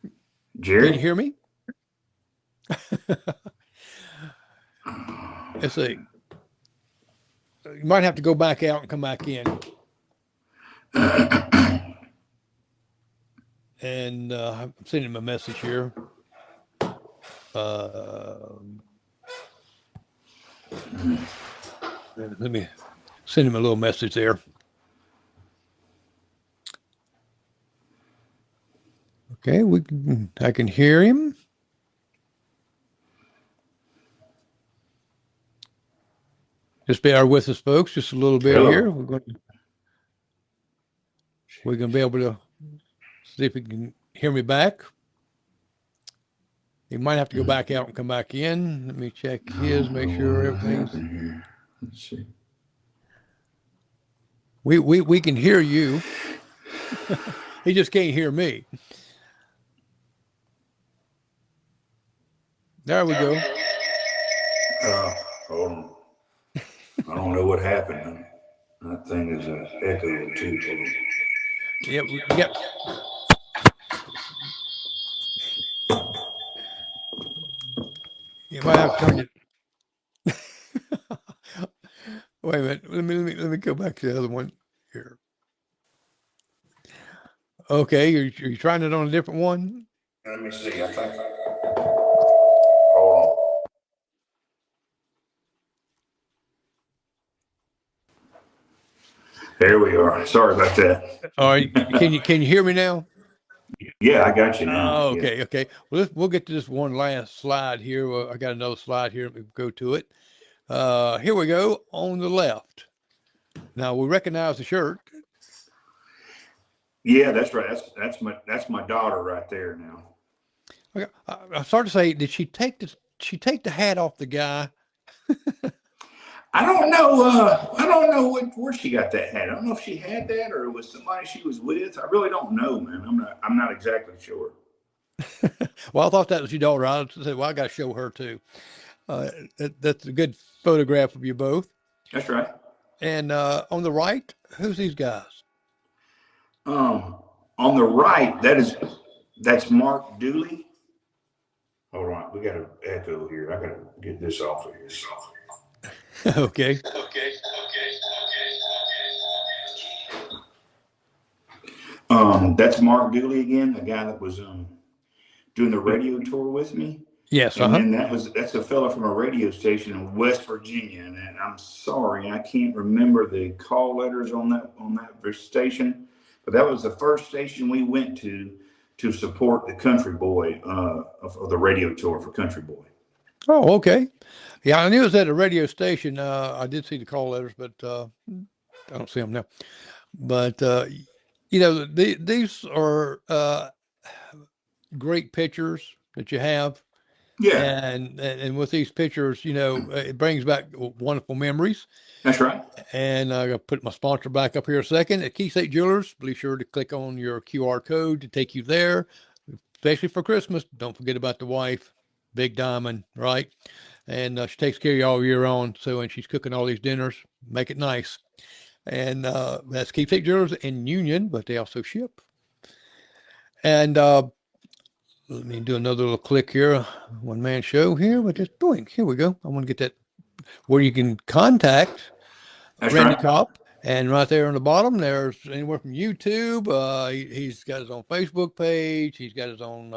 Speaker 1: you
Speaker 2: Jerry?
Speaker 1: hear me? Let's see. You might have to go back out and come back in. And I'm sending him a message here. Uh, Let me send him a little message there. Okay, I can hear him. Just bear with us, folks, just a little bit here.
Speaker 2: Hello.
Speaker 1: We're going to be able to see if he can hear me back. He might have to go back out and come back in. Let me check
Speaker 2: I
Speaker 1: his,
Speaker 2: don't
Speaker 1: make
Speaker 2: know
Speaker 1: sure
Speaker 2: what
Speaker 1: everything's.
Speaker 2: happened here. Let's see.
Speaker 1: We can hear you. He just can't hear me. There we go.
Speaker 2: Hold on. I don't know what happened. That thing is echoing too.
Speaker 1: Yep, yep. You might have to turn it. Wait a minute. Let me go back to the other one here. Okay, you're trying it on a different one.
Speaker 2: Let me see. I think. Hold on. There we are. Sorry about that.
Speaker 1: All right, can you hear me now?
Speaker 2: Yeah, I got you now.
Speaker 1: Oh,
Speaker 2: Yeah.
Speaker 1: okay. Well, we'll get to this one last slide here. Well, I got another slide here. Let me go to it. Here we go on the left. Now we recognize the shirt.
Speaker 2: Yeah, that's right. That's my daughter right there now.
Speaker 1: Okay, I started to say, did she take the hat off the guy?
Speaker 2: I don't know. I don't know where she got that hat. I don't know if she had that or it was somebody she was with. I really don't know, man. I'm not exactly sure.
Speaker 1: Well, I thought that was your daughter. I said, well, I got to show her too. That's a good photograph of you both.
Speaker 2: That's right.
Speaker 1: And on the right, who's these guys?
Speaker 2: Um, on the right, that's Mark Dooley. Hold on, we got an echo here. I got to get this off of here.
Speaker 1: Okay.
Speaker 2: That's Mark Dooley again, the guy that was doing the radio tour with me.
Speaker 1: Yes.
Speaker 2: And
Speaker 1: Uh-huh.
Speaker 2: then that's a fella from a radio station in West Virginia. And I'm sorry, I can't remember the call letters on that station, but that was the first station we went to support the Country Boy of the radio tour for Country Boy.
Speaker 1: Oh, okay. Yeah, I knew it was at a radio station. I did see the call letters, but I don't see them now. But these are great pictures that you have,
Speaker 2: Yeah,
Speaker 1: and with these pictures, it brings back wonderful memories.
Speaker 2: that's right.
Speaker 1: And I'm gonna put my sponsor back up here a second at Keystate Jewelers. Be sure to click on your QR code to take you there, especially for Christmas. Don't forget about the wife, Big Diamond, right? And she takes care of you all year on. So, and she's cooking all these dinners, make it nice. And that's Keepsake Jewelers in Union, but they also ship. And let me do another little click here. One man show here with this doing. Here we go. I want to get that where you can contact
Speaker 2: That's
Speaker 1: Randy
Speaker 2: right.
Speaker 1: Cobb. And right there on the bottom, there's anywhere from YouTube. He's got his own Facebook page. He's got his own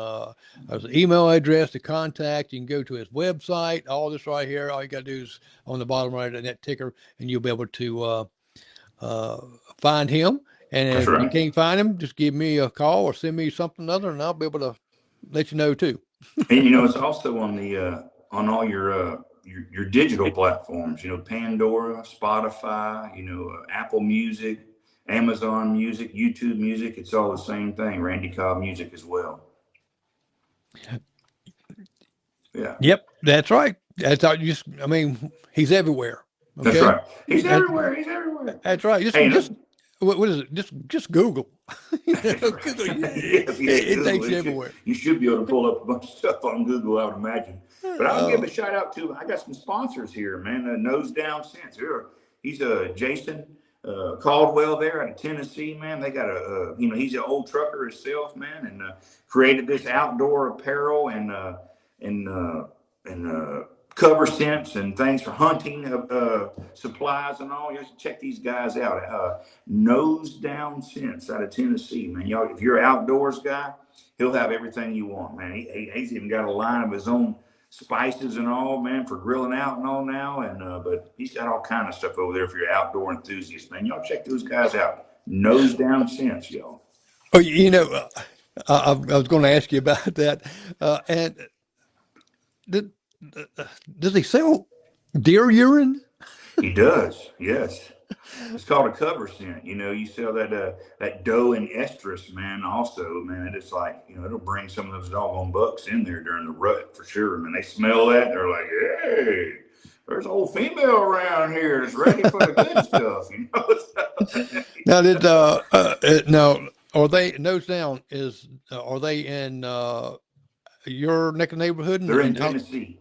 Speaker 1: his email address to contact. You can go to his website. All this right here. All you got to do is on the bottom right of that ticker, and you'll be able to find him. And
Speaker 2: That's
Speaker 1: if you
Speaker 2: right.
Speaker 1: can't find him, just give me a call or send me something other, and I'll be able to let you know too.
Speaker 2: And it's also on the on all your digital platforms. Pandora, Spotify. Apple Music, Amazon Music, YouTube Music. It's all the same thing. Randy Cobb Music as well. Yeah.
Speaker 1: Yep, that's right. That's all. He's everywhere. Okay?
Speaker 2: That's right. He's everywhere. He's everywhere.
Speaker 1: That's right. Just what is it? Just Google. Google. It takes you everywhere.
Speaker 2: You should be able to pull up a bunch of stuff on Google, I would imagine. But I'll give a shout out to. I got some sponsors here, man. Nose Down Scents. He's Jason Caldwell there out of Tennessee, man. They got he's an old trucker himself, man, and created this outdoor apparel and cover scents and things for hunting supplies and all. You should check these guys out. Nose Down Scents out of Tennessee, man. Y'all, if you're an outdoors guy, he'll have everything you want, man. He's even got a line of his own spices and all, man, for grilling out and all now. And but he's got all kind of stuff over there for your outdoor enthusiasts, man. Y'all check those guys out. Nose Down Scents, y'all.
Speaker 1: Oh, I was going to ask you about that. And does he sell deer urine?
Speaker 2: He does, yes. It's called a cover scent. You sell that doe and estrus, man, also, man. It's like, it'll bring some of those doggone bucks in there during the rut for sure. Man, they smell that. They're like, hey, there's an old female around here that's ready for the good stuff,
Speaker 1: Now, are they Nose Down are they in your neck of the neighborhood?
Speaker 2: They're in Tennessee.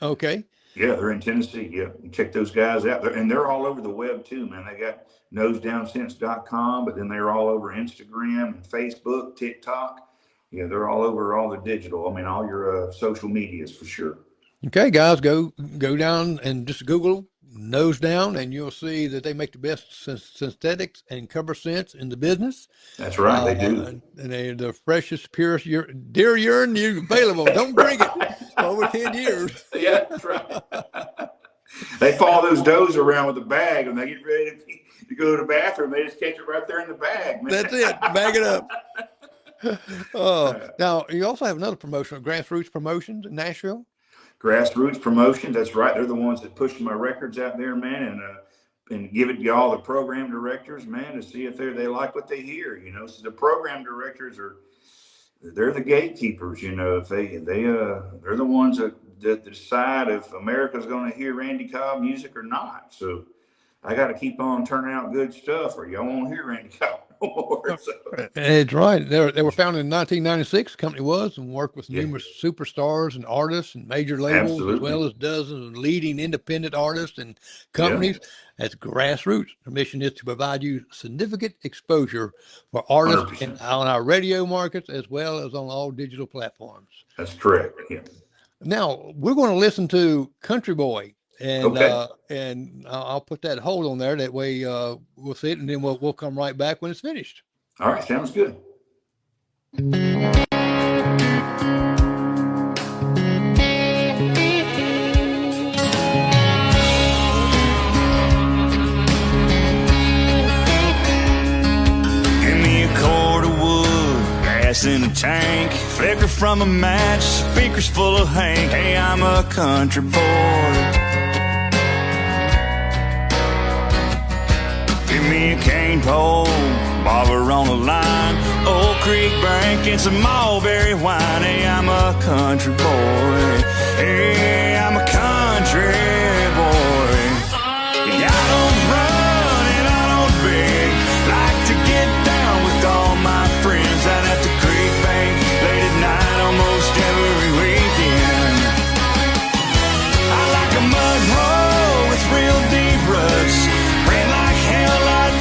Speaker 1: Okay.
Speaker 2: Yeah, they're in Tennessee. Yeah, you check those guys out. And they're all over the web too, man. They got nosedownscents.com, but then they're all over Instagram and Facebook, TikTok. Yeah, they're all over all the digital. All your social medias for sure.
Speaker 1: Okay, guys, go down and just Google Nose Down, and you'll see that they make the best synthetics and cover scents in the business.
Speaker 2: That's right, they do.
Speaker 1: And they're the freshest, purest deer urine available. Don't drink it for over 10 years.
Speaker 2: Yeah, that's right. They follow those does around with a bag, and they get ready to go to the bathroom. They just catch it right there in the bag, man.
Speaker 1: That's it. Bag it up. Now, you also have another promotion, Grassroots Promotions in Nashville. Grassroots
Speaker 2: Promotions, that's right. They're the ones that push my records out there, man, and give it to all the program directors, man, to see if they like what they hear. So the program directors they're the gatekeepers. If they're the ones that decide if America's going to hear Randy Cobb music or not. So I got to keep on turning out good stuff, or y'all won't hear Randy Cobb no more. So.
Speaker 1: It's right. They were founded in 1996. The company was, and worked with numerous superstars and artists and major labels,
Speaker 2: Absolutely.
Speaker 1: as well as dozens of leading independent artists and companies. Yeah. That's Grassroots. Our mission is to provide you significant exposure for artists on our radio markets, as well as on all digital platforms.
Speaker 2: That's correct. Yeah.
Speaker 1: Now we're going to listen to Country Boy. And and I'll put that hold on there. That way we'll see it, and then we'll come right back when it's finished.
Speaker 2: All right, sounds good. In
Speaker 3: the accord of wood, gas in a tank, flicker from a match, speakers full of Hank. Hey, I'm a country boy. Give me a cane pole, bobber on the line, Old Creek bank and some mulberry wine. Hey, I'm a country boy. Hey, I'm a country boy. Yeah, I don't run and I don't beg. Like to get down with all my friends out at the creek bank late at night almost every weekend. I like a mud hole with real deep ruts. Ran like hell, I'd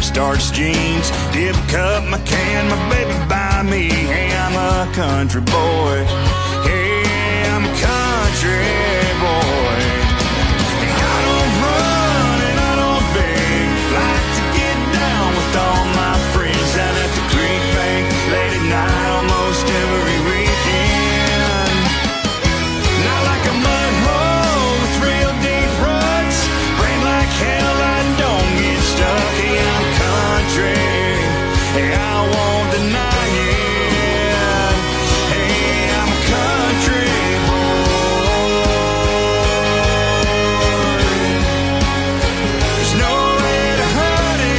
Speaker 3: starch jeans. Dip cup, my can, my baby by me. Hey, I'm a country boy. Hey, I'm a country boy. I don't run and I don't beg. Like to get down with all my friends down at the creek bank late at night almost every weekend. Not like a mud hole with real deep ruts. Rain like hell, I don't get stuck. Hey, I'm country. Hey, I won't deny it. Hey, I'm a country boy. There's nowhere to hide it.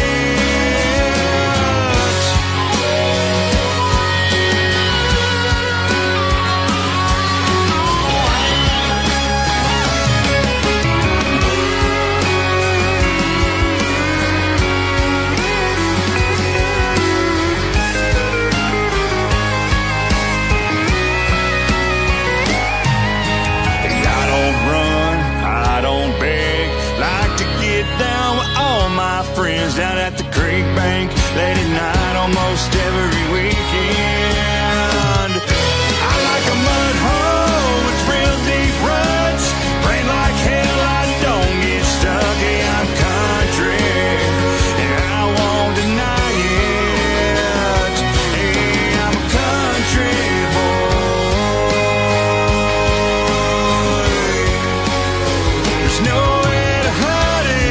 Speaker 3: I don't run, I don't beg. Like to get down with all my friends down at the creek bank late at night almost every weekend. I like a mud hole with real deep ruts. Rain like hell, I don't get stuck. Hey, I'm country, and I won't deny it. Hey, I'm a country boy. There's nowhere to hide it.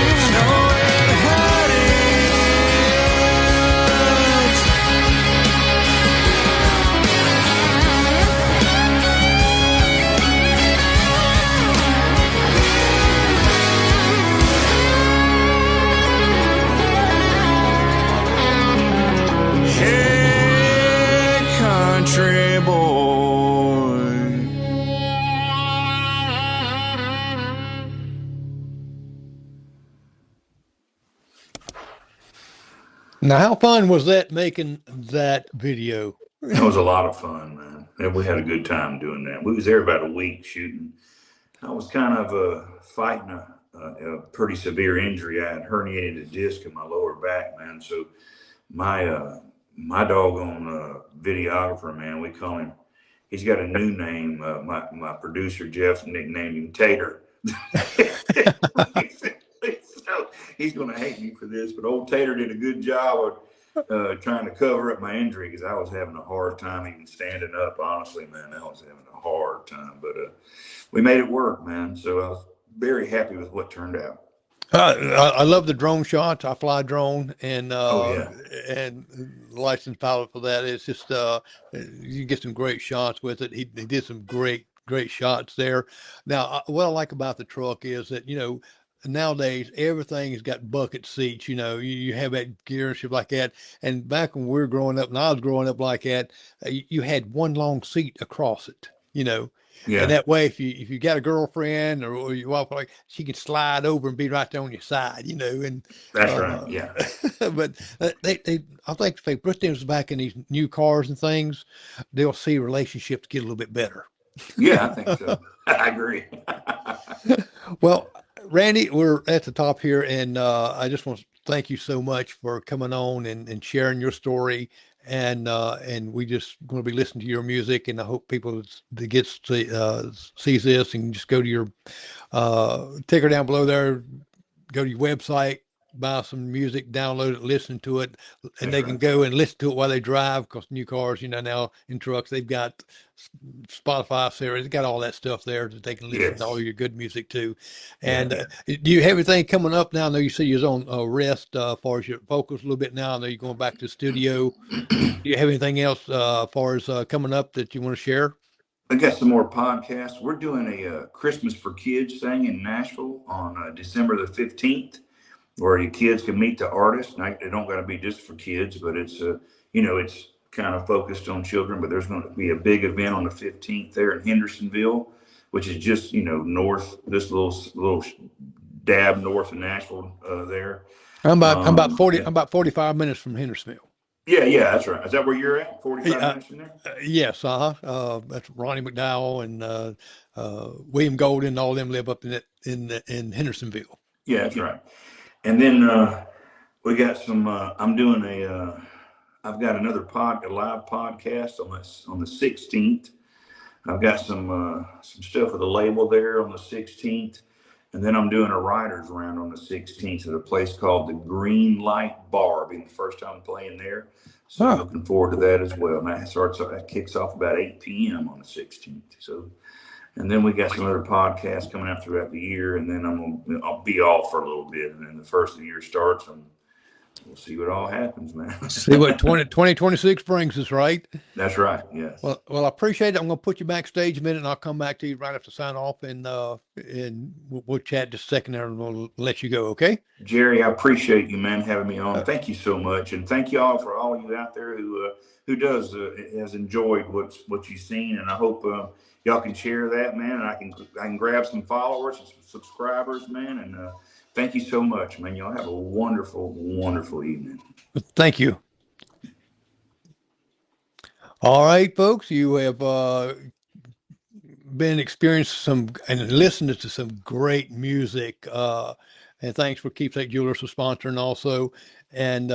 Speaker 3: There's nowhere to hide it. Hey, country boy.
Speaker 1: Now, how fun was that making that video?
Speaker 2: That was a lot of fun, man. And we had a good time doing that. We was there about a week shooting. I was kind of fighting a pretty severe injury. I had herniated a disc in my lower back, man. So my doggone videographer, man, we call him. He's got a new name. My producer Jeff nicknamed him Tater. So he's going to hate me for this, but old Tater did a good job of trying to cover up my injury because I was having a hard time even standing up. Honestly, man, I was having a hard time, but we made it work, man. So I was very happy with what turned out.
Speaker 1: I love the drone shots. I fly drone and
Speaker 2: Oh, yeah.
Speaker 1: and licensed pilot for that. It's just you get some great shots with it. He did some great shots there. Now, what I like about the truck is that, you know, nowadays everything has got bucket seats. You know, you have that gear and shit like that. And back when we were growing up, and I was growing up like that, you had one long seat across it. You know.
Speaker 2: Yeah.
Speaker 1: And that way, if you got a girlfriend or your wife, like, she can slide over and be right there on your side, you know. And
Speaker 2: That's right. Yeah.
Speaker 1: but they I think if they put things back in these new cars and things, they'll see relationships get a little bit better.
Speaker 2: Yeah, I think so. I agree.
Speaker 1: Well, Randy, we're at the top here, and I just want to thank you so much for coming on and sharing your story. And we just going to be listening to your music, and I hope people that gets to sees this and just go to your ticker down below there, go to your website, buy some music, download it, listen to it, and they can go and listen to it while they drive, because new cars, you know, now in trucks, they've got Spotify, Sarah, they've got all that stuff there that they can listen to all your good music too. And do you have anything coming up now? I know you say you're on rest as far as your focus a little bit now. I know you're going back to the studio. Do you have anything else as far as coming up that you want to share?
Speaker 2: I got some more podcasts. We're doing a Christmas for Kids thing in Nashville on December the 15th. Where your kids can meet the artist. And it don't got to be just for kids, but it's it's kind of focused on children. But there's going to be a big event on the 15th there in Hendersonville, which is just north, this little dab north of Nashville there.
Speaker 1: I'm about 45 minutes from Hendersonville.
Speaker 2: Yeah, that's right. Is that where you're at? 45
Speaker 1: Uh,
Speaker 2: minutes from there?
Speaker 1: yes, that's Ronnie McDowell and William Golden. And all them live up in Hendersonville.
Speaker 2: Yeah, that's right. And then we got some. I'm doing I've got another a live podcast on the 16th. I've got some stuff with the label there on the 16th, and then I'm doing a writers round on the 16th at a place called the Green Light Bar. Being the first time playing there, so
Speaker 1: Oh,
Speaker 2: looking forward to that as well. And that kicks off about 8 p.m. on the 16th. So, and then we got some other podcasts coming out throughout the year, and then I'll be off for a little bit, and then the first of the year starts, and we'll see what all happens, man.
Speaker 1: see what 2026 brings us, right?
Speaker 2: That's right. Yes.
Speaker 1: Well, I appreciate it. I'm going to put you backstage a minute, and I'll come back to you right after sign off, and we'll chat just a second there, and we'll let you go. Okay?
Speaker 2: Jerry, I appreciate you, man, having me on. Thank you so much, and thank you all for all you out there who has enjoyed what you've seen, and I hope y'all can share that, man, and I can grab some followers and some subscribers, man, and thank you so much, man. Y'all have a wonderful, wonderful evening.
Speaker 1: Thank you. All right, folks, you have been experiencing some and listening to some great music. And thanks for Keepsake Jewelers for sponsoring also. And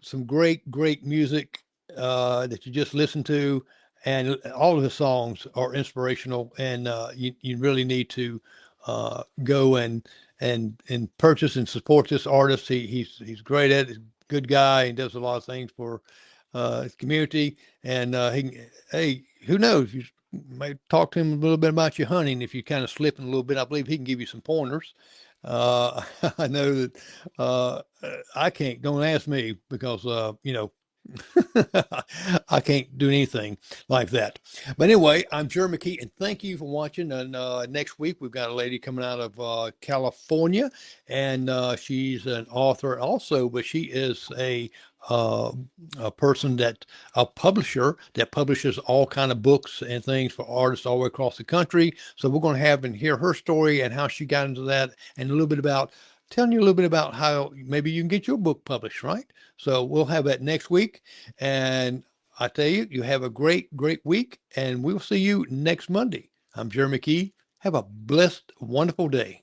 Speaker 1: some great music that you just listened to. And all of the songs are inspirational. And you really need to go and purchase and support this artist. He's great at it. Good guy. He does a lot of things for his community. And hey, who knows? You may talk to him a little bit about your hunting. If you're kind of slipping a little bit, I believe he can give you some pointers. I know that I can't. Don't ask me because I can't do anything like that. But anyway, I'm Jerry McKee, and thank you for watching. And next week, we've got a lady coming out of California, and she's an author also, but she is a person a publisher that publishes all kind of books and things for artists all the way across the country. So we're going to have and hear her story and how she got into that, and telling you a little bit about how maybe you can get your book published, right? So we'll have that next week. And I tell you, you have a great week, and we'll see you next Monday. I'm Jerry McKee. Have a blessed, wonderful day.